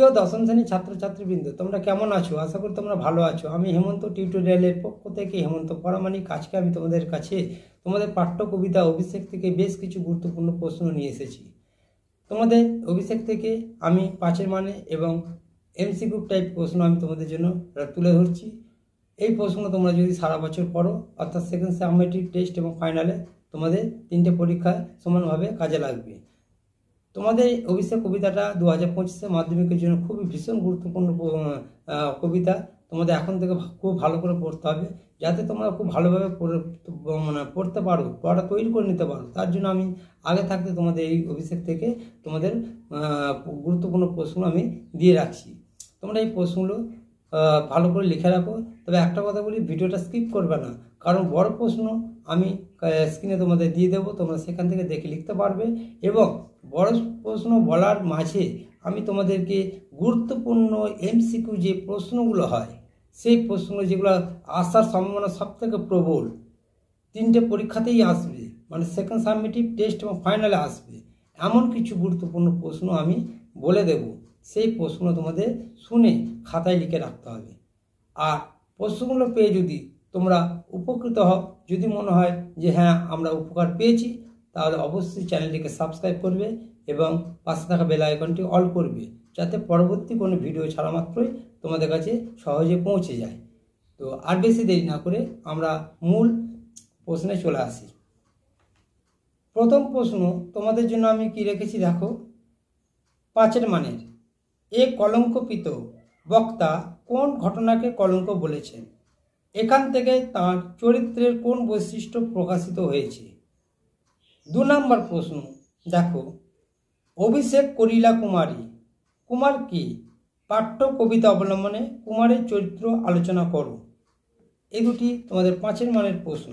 প্রিয় দশম শ্রেণীর ছাত্রছাত্রীবৃন্দ, তোমরা কেমন আছো? আশা করি তোমরা ভালো আছো। আমি হেমন্ত টিউটোরিয়ালের পক্ষ থেকে হেমন্ত পরামানিক। আজকে আমি তোমাদের কাছে তোমাদের পাঠ্য কবিতা অভিষেক থেকে বেশ কিছু গুরুত্বপূর্ণ প্রশ্ন নিয়ে এসেছি। তোমাদের অভিষেক থেকে আমি 5 মানে এবং এমসিকিউ টাইপ প্রশ্ন আমি তোমাদের জন্য তুলে ধরছি। এই প্রশ্ন তোমরা যদি সারা বছর পড়ো, অর্থাৎ সেকেন্ড সাবমিটিভ টেস্ট এবং ফাইনালে তোমাদের 3টে পরীক্ষায় সমানভাবে কাজে লাগবে। তোমাদের অভিষেক কবিতাটা 2025 মাধ্যমিকের জন্য খুবই ভীষণ গুরুত্বপূর্ণ কবিতা। তোমাদের এখন থেকে খুব ভালো করে পড়তে হবে, যাতে তোমরা খুব ভালোভাবে পড়তে পারো, পড়া তৈরি করে নিতে পারো। তার জন্য আমি আগে থাকতে তোমাদের এই অভিষেক থেকে তোমাদের গুরুত্বপূর্ণ প্রশ্ন আমি দিয়ে রাখছি। তোমরা এই প্রশ্নগুলো ভালো করে লিখে রাখো। তবে একটা কথা বলি, ভিডিওটা স্কিপ করবে না, কারণ বড় প্রশ্ন আমি স্ক্রিনে তোমাদের দিয়ে দেবো, তোমরা সেখান থেকে দেখে লিখতে পারবে। এবং বড় প্রশ্ন বলার মাঝে আমি তোমাদেরকে গুরুত্বপূর্ণ এমসিকিউ যে প্রশ্নগুলো হয়, সেই প্রশ্নগুলো যেগুলো আসার সম্ভাবনা সবথেকে প্রবল, 3টে পরীক্ষাতেই আসবে, মানে সেকেন্ড সাবমিটিভ টেস্ট এবং ফাইনালে আসবে, এমন কিছু গুরুত্বপূর্ণ প্রশ্ন আমি বলে দেব। সেই প্রশ্ন তোমাদের শুনে খাতায় লিখে রাখতে হবে। আর প্রশ্নগুলো পেয়ে যদি তোমরা উপকৃত হও, যদি মনে হয় যে হ্যাঁ আমরা উপকার পেয়েছি, তাহলে অবশ্যই চ্যানেলটিকে সাবস্ক্রাইব করবে এবং পাশে থাকা বেল আইকনটি অল করবে, যাতে পরবর্তী কোনো ভিডিও ছাড়া মাত্রই তোমাদের কাছে সহজে পৌঁছে যায়। তো আর বেশি দেরি না করে আমরা মূল প্রশ্নে চলে আসি। প্রথম প্রশ্ন তোমাদের জন্য আমি কি রেখেছি দেখো। 5 মানের এ কলঙ্কপিত বক্তা কোন ঘটনাকে কলঙ্ক বলেছেন? এখান থেকে তার চরিত্রের কোন বৈশিষ্ট্য প্রকাশিত হয়েছে? 2 নম্বর প্রশ্ন দেখো, অভিষেক করিলা কুমারী, কুমার কি? পাঠ্য কবিতা অবলম্বনে কুমারের চরিত্র আলোচনা করো। এই দুটি তোমাদের 5 মানের প্রশ্ন।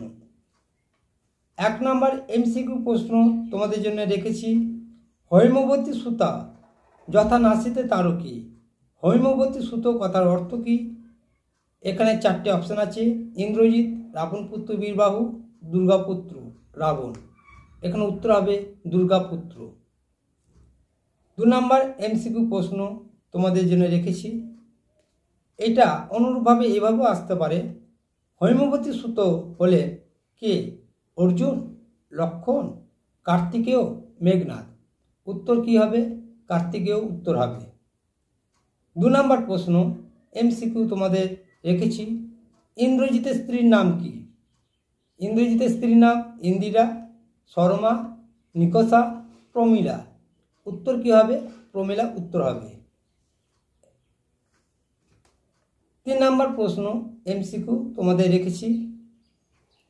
1 নম্বর এমসিকিউ প্রশ্ন তোমাদের জন্য রেখেছি, হৈমবতী সুতা যথা নাসিতে তারকী, হৈমবতী সুতো কথার অর্থ কি? এখানে 4টে অপশান আছে, ইন্দ্রজিৎ, রাবণপুত্র বীরবাহু, দুর্গাপুত্র রাবণ। এখানে উত্তর হবে দুর্গাপুত্র। 2 নম্বর এমসিকিউ প্রশ্ন তোমাদের জন্য রেখেছি, এটা অনুরূপভাবে এভাবেও আসতে পারে, হৈমবতী সুতো হলে কে? অর্জুন, লক্ষণ, কার্তিকেয়, মেঘনাদ। উত্তর কি হবে? কার্তিকেয় উত্তর হবে। 2 নম্বর প্রশ্ন এমসিকিউ তোমাদের রেখেছি, ইন্দ্রজিতের স্ত্রীর নাম কি? ইন্দ্রজিতের স্ত্রীর নাম ইন্দিরা, শর্মা, নিকষা, প্রমীলা। উত্তর কি হবে? প্রমীলা উত্তর হবে। 3 নম্বর প্রশ্ন এমসিকিউ তোমাদের রেখেছি,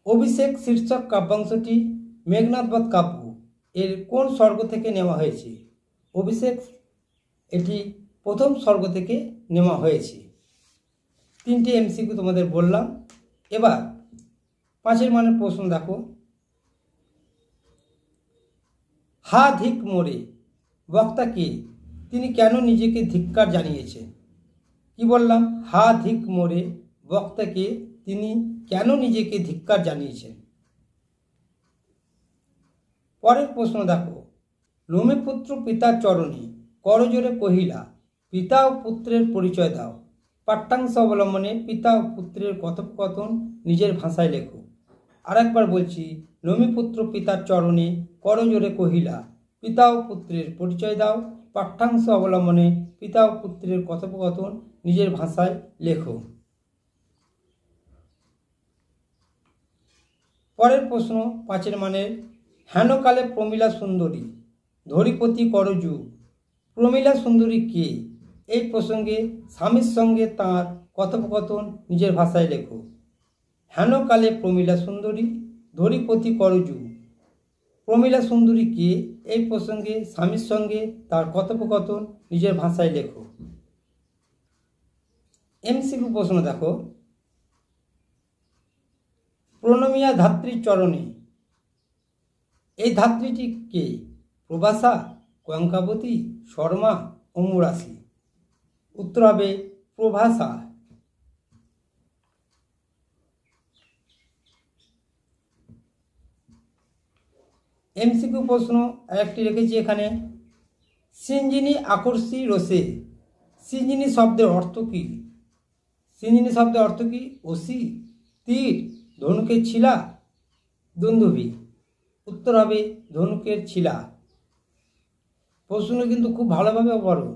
অভিষেক শীর্ষক কাব্যাংশটি মেঘনাদবধ কাব্য এর কোন স্বর্গ থেকে নেওয়া হয়েছে? অভিষেক এটি প্রথম স্বর্গ থেকে নেওয়া হয়েছে। 3টে এমসিকিউ তোমাদের বললাম। এবার 5 মানের প্রশ্ন দেখো, হা ধিক মোরে বক্তা কে? তিনি কেন নিজেকে ধিক্কার জানিয়েছেন? কি বললাম? হা ধিক মোরে বক্তা কে? তিনি কেন নিজেকে ধিক্কার জানিয়েছেন? পরের প্রশ্ন দেখো, নমিপুত্র পিতার চরণে করজোরে কহিলা, পিতা ও পুত্রের পরিচয় দাও। পাঠ্যাংশ অবলম্বনে পিতা ও পুত্রের কথোপকথন নিজের ভাষায় লেখো। আরেকবার বলছি, নমিপুত্র পিতার চরণে করজোরে কহিলা, পিতা ও পুত্রের পরিচয় দাও। পাঠ্যাংশ অবলম্বনে পিতা ও পুত্রের কথোপকথন নিজের ভাষায় লেখো। পরের প্রশ্ন 5 মানের, হেনকালে প্রমীলা সুন্দরী ধরিপতি করযুগ, প্রমীলা সুন্দরী কে? এই প্রসঙ্গে স্বামীর সঙ্গে তাঁর কথোপকথন নিজের ভাষায় লেখো। হেনকালে প্রমীলা সুন্দরী ধরিপতি করযুগ, প্রমীলা সুন্দরী কে? এই প্রসঙ্গে স্বামীর সঙ্গে তার কথোপকথন নিজের ভাষায় লেখো। এমসিকিউ প্রশ্ন দেখো, প্রণমিয়া ধাত্রীর চরণে, এই ধাত্রীটি কে? প্রভাসা, কঙ্কাবতী, শর্মা, অমুরাসী। উত্তর হবে প্রভাসা। এমসিকিউ প্রশ্ন আরেকটি রেখেছি এখানে, সিঞ্জিনী আকর্ষী রসে সিঞ্জিনি শব্দের অর্থ কী? সিঞ্জিনি শব্দের অর্থ কী? অসি, তীর, ধনুকের ছিলা, দুন্দুভি। উত্তর হবে ধনুকের ছিলা। প্রশ্ন কিন্তু খুব ভালোভাবে পড়ো,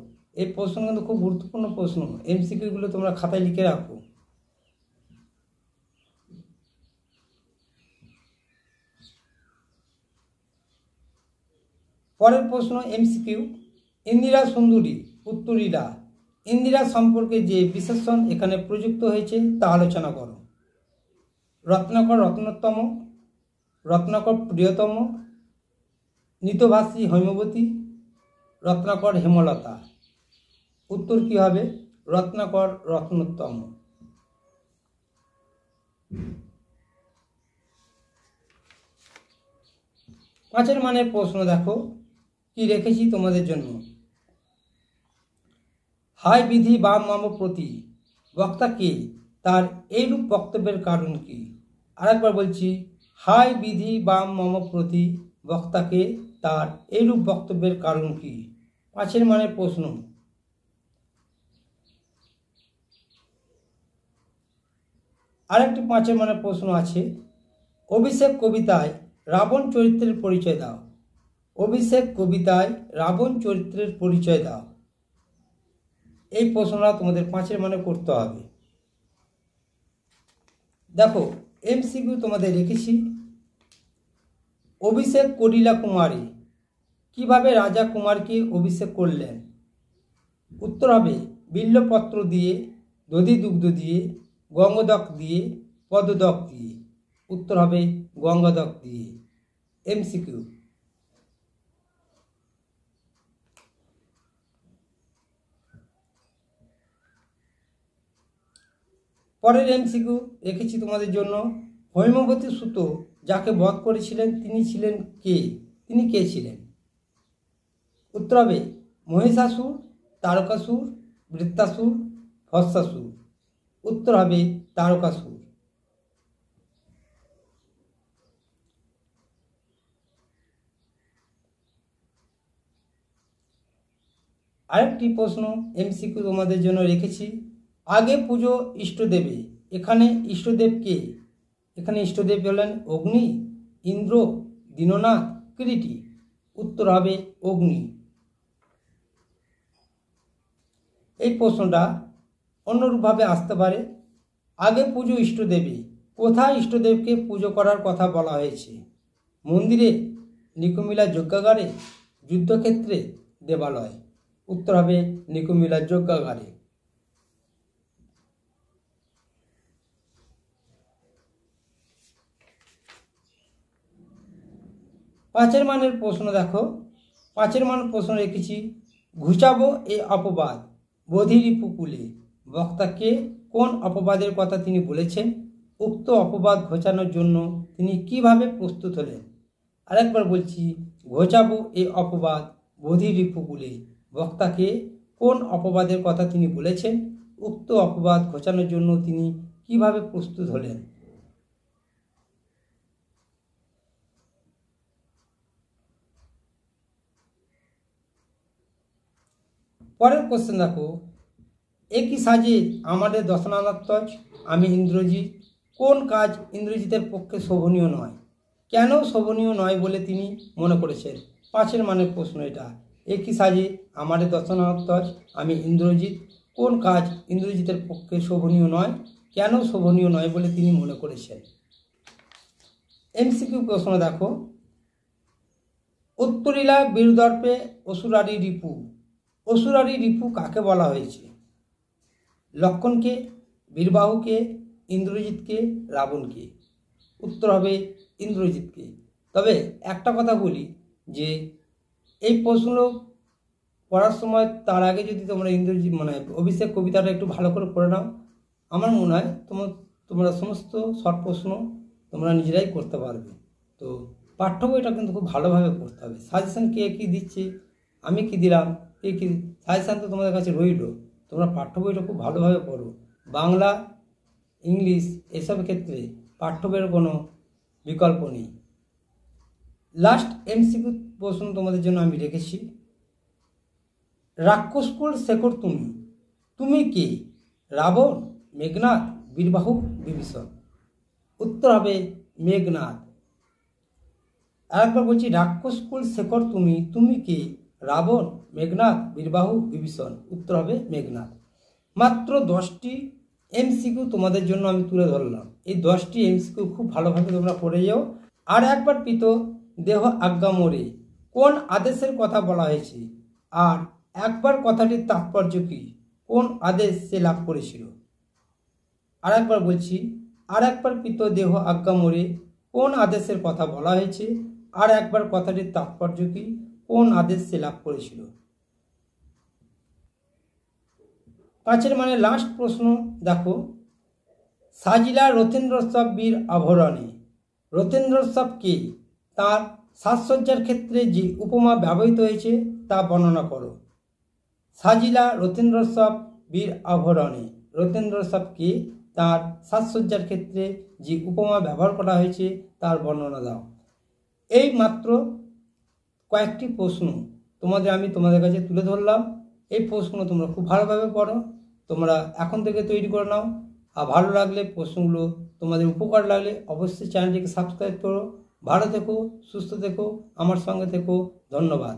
এই প্রশ্ন কিন্তু খুব গুরুত্বপূর্ণ প্রশ্ন। এমসিকিউগুলো তোমরা খাতায় লিখে রাখো। পরের প্রশ্ন এমসিকিউ, ইন্দিরা সুন্দরী উত্তরীরা, ইন্দিরা সম্পর্কে যে বিশেষণ এখানে প্রযুক্ত হয়েছে তা আলোচনা করো। রত্নাকর রত্নোত্তম, রত্নাকর প্রিয়তম, নিতভাষী হৈমবতী, রত্নাকর হেমলতা। উত্তর কি হবে? রত্নাকর রত্নোত্তম। পাঁচের মানের প্রশ্ন দেখো কি রেখেছি তোমাদের জন্য। হায় বিধি বা মম প্রতি, বক্তা কে? তার এইরূপ বক্তব্যের কারণ কি? আরেকবার বলছি, হায় বিধি বা মম প্রতি, বক্তাকে, তার এইরূপ বক্তব্যের কারণ কি? পাঁচের মানের প্রশ্ন। আরেকটি পাঁচের মানের প্রশ্ন আছে, অভিষেক কবিতায় রাবণ চরিত্রের পরিচয় দাও। অভিষেক কবিতায় রাবণ চরিত্রের পরিচয় দাও। এই প্রশ্নটা তোমাদের পাঁচের মানে করতে হবে। দেখো এমসিকিউ তোমাদের রেখেছি, অভিষেক করিলা কুমারী, কিভাবে রাজা কুমারকে অভিষেক করলেন? উত্তর হবে বিল্লপত্র দিয়ে, দধি দুগ্ধ দিয়ে, গঙ্গদক দিয়ে, পদদক দিয়ে। উত্তর হবে গঙ্গদক দিয়ে। এমসিকিউ। পরের এমসিকিউ রেখেছি তোমাদের জন্য, হৈমবতী সুত যাকে বধ করেছিলেন তিনি ছিলেন কে? তিনি কে ছিলেন? উত্তর হবে মহিষাসুর, তারকাসুর, বৃত্তাসুর, ভস্মাসুর। উত্তর হবে তারকাসুর। আরেকটি প্রশ্ন এমসিকিউ তোমাদের জন্য রেখেছি, আগে পুজো ইষ্টদেবে, এখানে ইষ্টদেব কে? এখানে ইষ্টদেব হলেন অগ্নি, ইন্দ্র, দীননাথ, কিরীটি। উত্তর হবে অগ্নি। এই প্রশ্নটা অন্যরূপভাবে আসতে পারে, আগে পুজো ইষ্টদেবে, কোথায় ইষ্টদেবকে পুজো করার কথা বলা হয়েছে? মন্দিরে, নিকুমিলা যজ্ঞাগারে, যুদ্ধক্ষেত্রে, দেবালয়। উত্তর হবে নিকুমিলা যজ্ঞাগারে। পাঁচের মানের প্রশ্ন দেখো, পাঁচের মানের প্রশ্ন রেখেছি, ঘুচাবো এ অপবাদ বধিরিপুকুলে, বক্তাকে কোন অপবাদের কথা তিনি বলেছেন? উক্ত অপবাদ ঘোচানোর জন্য তিনি কিভাবে প্রস্তুত হলেন? আরেকবার বলছি, ঘোচাবো এ অপবাদ বধিরিপুকুলে, বক্তাকে কোন অপবাদের কথা তিনি বলেছেন? উক্ত অপবাদ ঘোচানোর জন্য তিনি কিভাবে প্রস্তুত হলেন? পরের কোশ্চেন দেখো, একই সাজে আমাদের দশনানাত্মজ, আমি ইন্দ্রজিৎ, কোন কাজ ইন্দ্রজিতের পক্ষে শোভনীয় নয়? কেন শোভনীয় নয় বলে তিনি মনে করেছেন? পাঁচের মানের প্রশ্ন এটা। একই সাজে আমাদের দশনানাত্মজ, আমি ইন্দ্রজিৎ, কোন কাজ ইন্দ্রজিতের পক্ষে শোভনীয় নয়? কেন শোভনীয় নয় বলে তিনি মনে করেছেন? এমসিকিউ প্রশ্ন দেখো, উত্তরীলা বীরদর্পে অসুরারি রিপু, অসুরারি রিপু কাকে বলা হয়েছে? লক্ষণকে, বীরবাহুকে, ইন্দ্রজিৎকে, রাবণকে। উত্তর হবে ইন্দ্রজিৎকে। তবে একটা কথা বলি যে এই প্রশ্ন পড়ার সময় তার আগে যদি তোমরা ইন্দ্রজিৎ মানে অভিষেক কবিতাটা একটু ভালো করে পড়ে নাও, আমার মনে হয় তোমরা সমস্ত শর্ট প্রশ্ন তোমরা নিজেরাই করতে পারবে। তো পাঠ্য বইটা কিন্তু খুব ভালোভাবে পড়তে হবে। সাজেশন কে কী দিচ্ছে, আমি কি দিলাম, কে কী, সাজেশান তো তোমাদের কাছে রইল। তোমরা পাঠ্য বইটা খুব ভালোভাবে পড়ো। বাংলা, ইংলিশ এসব ক্ষেত্রে পাঠ্য বইয়ের কোনো বিকল্প নেই। লাস্ট এমসিকিউ প্রশ্ন তোমাদের জন্য আমি রেখেছি, রাক্ষসকুল শেখর তুমি, তুমি কে? রাবণ, মেঘনাদ, বীরবাহু, বিভীষণ। উত্তর হবে মেঘনাদ। আরেকবার বলছি, রাক্ষসকুল শেখর তুমি, তুমি কে? রাবণ, মেঘনাদ, বীরবাহু, বিভীষণ। উত্তর হবে মেঘনাদ। মাত্র 10টি এমসিকিউ তোমাদের জন্য আমি তুলে ধরলাম। এই 10টি এমসিকিউ খুব ভালোভাবে তোমরা পড়ে যাও। আর একবার পিত দেহ আজ্ঞা মোরে কোন আদেশের কথা বলা হয়েছে? আর একবার কথাটির তাৎপর্য কি? কোন আদেশ সে লাভ করেছিল? আর একবার বলছি, আর একবার পিত দেহ আজ্ঞা মোরে কোন আদেশের কথা বলা হয়েছে? আর একবার কথাটির তাৎপর্য কি? কোন আদেশ সে লাভ করেছিল? 5 মানে লাস্ট প্রশ্ন দেখো, সাজিলা রথেন্দ্রোৎসব বীর আভরণে। রথেন্দ্রোৎসব কে? তার সাজসজ্জার ক্ষেত্রে যে উপমা ব্যবহৃত হয়েছে তা বর্ণনা করো। সাজিলা রথেন্দ্রোৎসব বীর আভরণে। রথেন্দ্রোৎসব কে? তার সাজসজ্জার ক্ষেত্রে যে উপমা ব্যবহার করা হয়েছে তার বর্ণনা দাও। এই মাত্র কয়েকটি প্রশ্ন আমি তোমাদের কাছে তুলে ধরলাম। এই প্রশ্নগুলো তোমরা খুব ভালোভাবে পড়ো, তোমরা এখন থেকে তৈরি করে নাও। আর ভালো লাগলে, প্রশ্নগুলো তোমাদের উপকার লাগলে অবশ্যই চ্যানেলটিকে সাবস্ক্রাইব করো। ভালো থেকো, সুস্থ থেকো, আমার সঙ্গে থেকো। ধন্যবাদ।